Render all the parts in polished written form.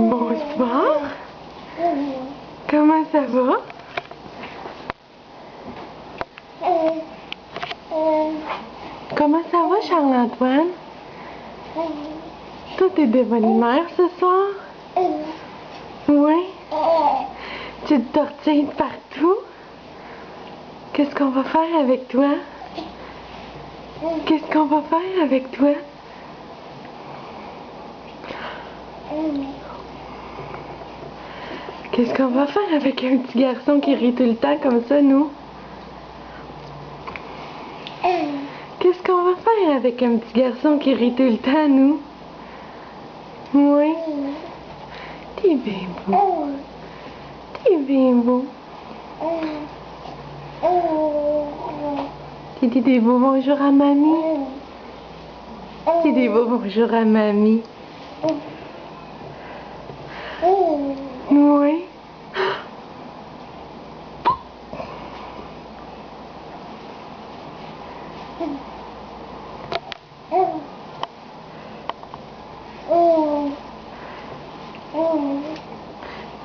Bonsoir. Comment ça va? Comment ça va, Charles-Antoine? Toi, t'es de bonne humeur ce soir? Oui? Tu te tortilles de partout? Qu'est-ce qu'on va faire avec toi? Qu'est-ce qu'on va faire avec toi? Qu'est-ce qu'on va faire avec un petit garçon qui rit tout le temps comme ça, nous? Qu'est-ce qu'on va faire avec un petit garçon qui rit tout le temps, nous? Oui? T'es bien beau. T'es bien beau. Tu dis des beaux bonjours à mamie? Dis des beaux bonjours à mamie. Oui?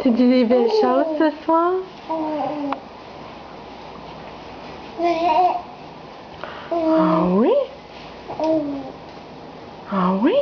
Tu dis des belles choses ce soir? Ah oui? Ah oui?